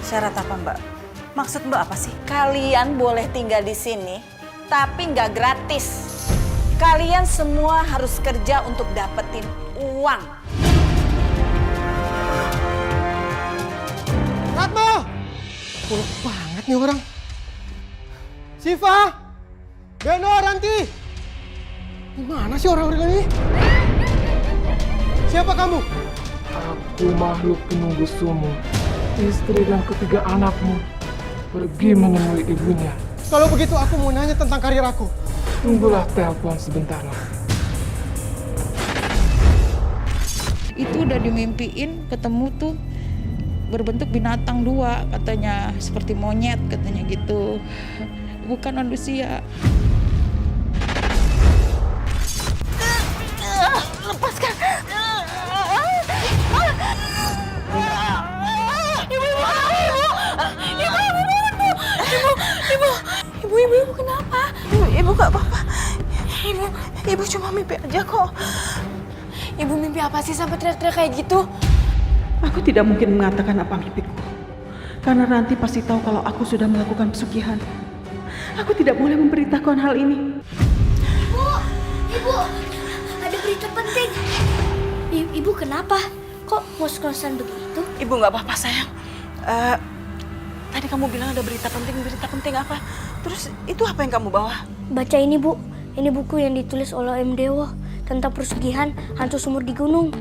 Syarat apa Mbak? Maksud Mbak apa sih? Kalian boleh tinggal di sini, tapi nggak gratis. Kalian semua harus kerja untuk dapetin uang. Ratmo! Puluk banget nih orang. Siva! Beno, Ranti! Gimana sih orang-orang ini? Siapa kamu? Aku makhluk penunggu sumur. Istri dan ketiga anakmu pergi menemui ibunya. Kalau begitu aku mau nanya tentang karir aku. Tunggulah telepon sebentar lagi. Itu udah dimimpiin ketemu tuh berbentuk binatang dua, katanya seperti monyet katanya gitu, bukan manusia. Lepaskan. Ibu kenapa? Ibu gak apa-apa. Ibu cuma mimpi aja kok. Ibu mimpi apa sih sampai teriak-teriak kayak gitu? Aku tidak mungkin mengatakan apa mimpiku. Karena Ranti pasti tahu kalau aku sudah melakukan pesugihan. Aku tidak boleh memberitahukan hal ini. Ibu, ada berita penting. Ibu kenapa? Kok ngos-ngosan begitu? Ibu gak apa-apa sayang. Tadi kamu bilang ada berita penting apa? Terus itu apa yang kamu bawa? Baca ini, Bu. Ini buku yang ditulis oleh Om Dewo tentang pesugihan hantu sumur di gunung.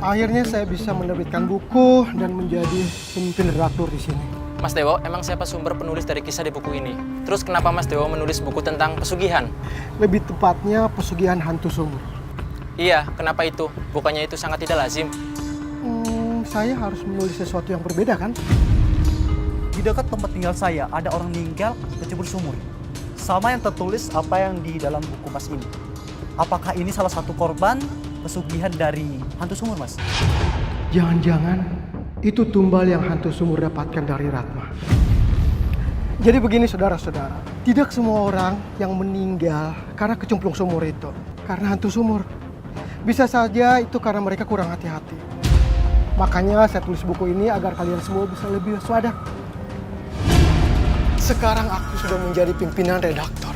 Akhirnya saya bisa menerbitkan buku dan menjadi pemimpin redaktur di sini. Mas Dewo, emang siapa sumber penulis dari kisah di buku ini? Terus kenapa Mas Dewo menulis buku tentang pesugihan? Lebih tepatnya pesugihan hantu sumur. Iya, kenapa itu? Bukannya itu sangat tidak lazim? Saya harus menulis sesuatu yang berbeda kan? Di dekat tempat tinggal saya ada orang meninggal tercebur sumur. Sama yang tertulis apa yang di dalam buku Mas ini. Apakah ini salah satu korban pesugihan dari hantu sumur, Mas? Jangan-jangan itu tumbal yang hantu sumur dapatkan dari Ratma. Jadi begini saudara-saudara, tidak semua orang yang meninggal karena kecemplung sumur itu karena hantu sumur. Bisa saja itu karena mereka kurang hati-hati. Makanya saya tulis buku ini agar kalian semua bisa lebih waspada. Sekarang aku sudah menjadi pimpinan redaktor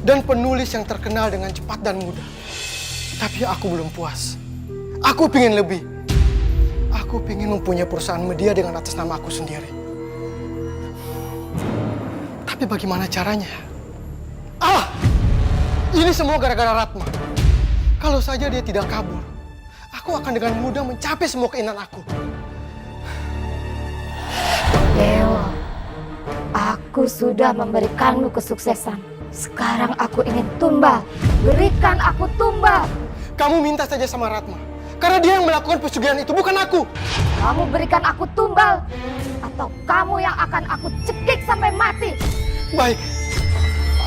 dan penulis yang terkenal dengan cepat dan mudah. Tapi aku belum puas. Aku pingin lebih. Aku pingin mempunyai perusahaan media dengan atas nama aku sendiri. Tapi bagaimana caranya? Ini semua gara-gara Ratma. Kalau saja dia tidak kabur, aku akan dengan mudah mencapai semua keinginan aku. Dewa, aku sudah memberikanmu kesuksesan. Sekarang aku ingin tumbal. Berikan aku tumbal. Kamu minta saja sama Ratma. Karena dia yang melakukan pesugihan itu, bukan aku. Kamu berikan aku tumbal. Atau kamu yang akan aku cekik sampai mati. Baik,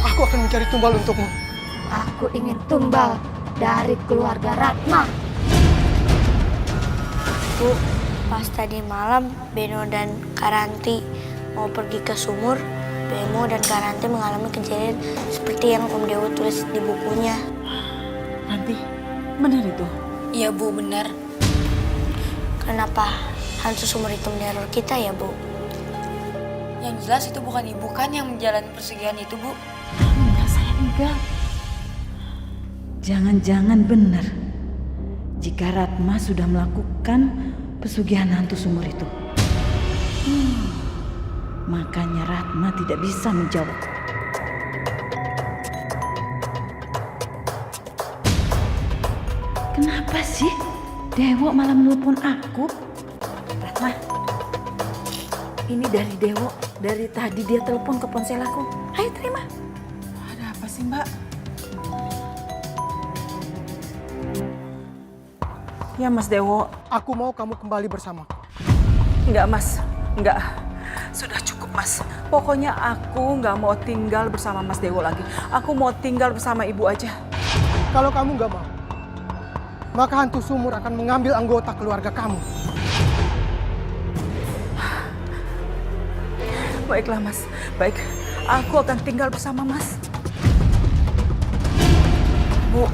aku akan mencari tumbal untukmu. Aku ingin tumbal dari keluarga Ratma. Bu, pas tadi malam Beno dan Karanti mau pergi ke sumur, Beno dan Karanti mengalami kejadian seperti yang Om Dewo tulis di bukunya. Ranti, benar itu? Iya Bu, benar. Kenapa hantu sumur itu meneror kita ya Bu? Yang jelas itu bukan ibu kan yang menjalani pesugihan itu Bu? Enggak sayang, enggak. Jangan-jangan benar jika Ratma sudah melakukan pesugihan hantu sumur itu. Makanya Ratma tidak bisa menjawab. Kenapa sih Dewo malah menelpon aku? Ratma, ini dari Dewo. Dari tadi dia telepon ke ponsel aku. Ayo terima. Ada apa sih Mbak? Ya Mas Dewo. Aku mau kamu kembali bersamaku. Enggak Mas, enggak. Sudah cukup Mas. Pokoknya aku nggak mau tinggal bersama Mas Dewo lagi. Aku mau tinggal bersama ibu aja. Kalau kamu nggak mau, maka hantu sumur akan mengambil anggota keluarga kamu. Baiklah Mas, baik. Aku akan tinggal bersama Mas. Bu,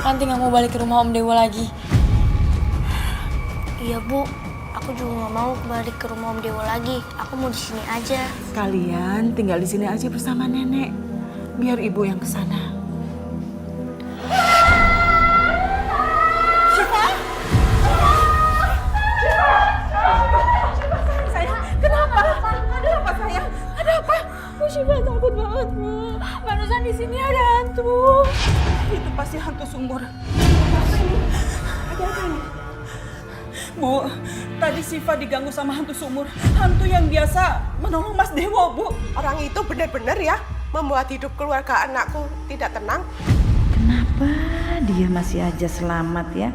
Ranti nggak mau balik ke rumah Om Dewo lagi. Iya Bu, Aku juga nggak mau balik ke rumah Om Dewo lagi. Aku mau di sini aja. Kalian tinggal di sini aja bersama nenek. Biar ibu yang ke sana. Syifa takut banget, Bu. Barusan di sini ada hantu. Itu pasti hantu sumur. Ada apa ini? Bu, tadi Syifa diganggu sama hantu sumur. Hantu yang biasa menolong Mas Dewo, Bu. Orang itu benar-benar ya membuat hidup keluarga anakku tidak tenang. Kenapa dia masih aja selamat ya?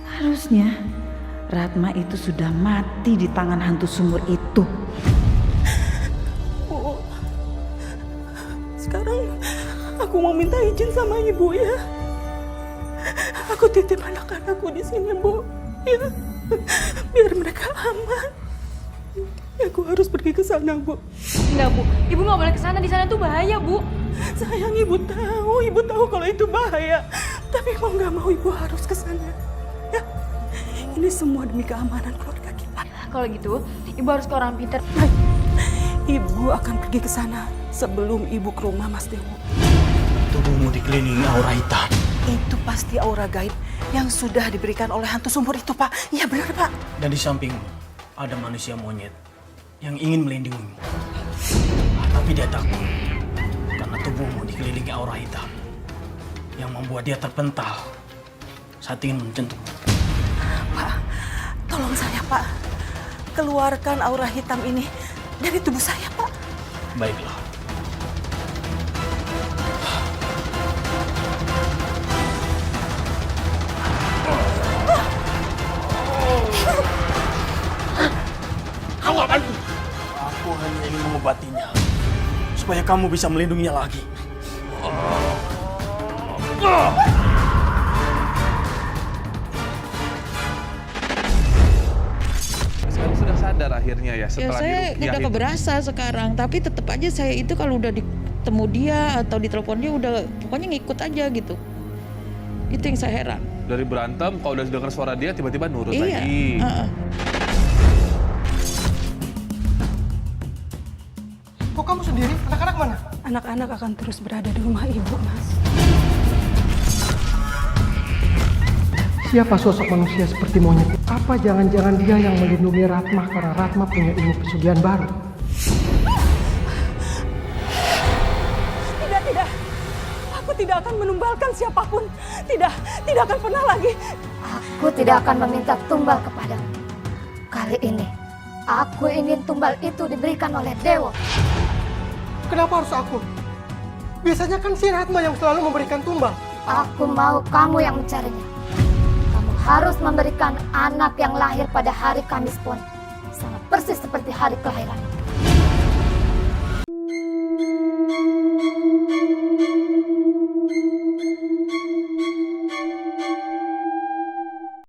Harusnya Ratma itu sudah mati di tangan hantu sumur itu. Bu, sekarang aku mau minta izin sama Ibu ya. Aku titip anak-anakku di sini, Bu. Ya, biar mereka aman. Aku harus pergi ke sana, Bu. Enggak, Bu. Ibu nggak boleh ke sana. Di sana tuh bahaya, Bu. Sayang, Ibu tahu kalau itu bahaya. Tapi mau nggak mau Ibu harus ke sana. Ya, ini semua demi keamanan keluarga kita. Kalau gitu, Ibu harus ke orang pintar. Ibu akan pergi ke sana sebelum Ibu ke rumah Mas Dewo. Tubuhmu dikelilingi aura hitam. Itu pasti aura gaib yang sudah diberikan oleh hantu sumur itu, Pak. Iya benar, Pak. Dan di sampingmu ada manusia monyet yang ingin melindungimu. Tapi dia takut karena tubuhmu dikelilingi aura hitam yang membuat dia terpental saat ingin menyentuhmu. Pak, tolong saya, Pak. Keluarkan aura hitam ini dari tubuh saya, Pak. Baiklah. Aku hanya ingin mengobatinya supaya kamu bisa melindunginya lagi. Sekarang sudah sadar akhirnya ya setelah saya diruqyah udah itu. keberasa sekarang, tapi tetap aja saya itu kalau udah ditemu dia atau ditelepon dia udah pokoknya ngikut aja gitu. Itu yang saya heran. Dari berantem, kalau udah dengar suara dia tiba-tiba nurut Iya. lagi. Kok kamu sendiri? Anak-anak mana? Anak-anak akan terus berada di rumah Ibu, Mas. Siapa sosok manusia seperti monyet? Apa jangan-jangan dia yang melindungi Ratma karena Ratma punya ilmu pesugihan baru? Tidak. Aku tidak akan menumbalkan siapapun. Tidak akan pernah lagi. Aku tidak akan meminta tumbal kepadamu. Kali ini, aku ingin tumbal itu diberikan oleh Dewo. Kenapa harus aku? Biasanya kan si Ratma yang selalu memberikan tumbal. Aku mau kamu yang mencarinya. Kamu harus memberikan anak yang lahir pada hari Kamis Pon. Sama persis seperti hari kelahiran.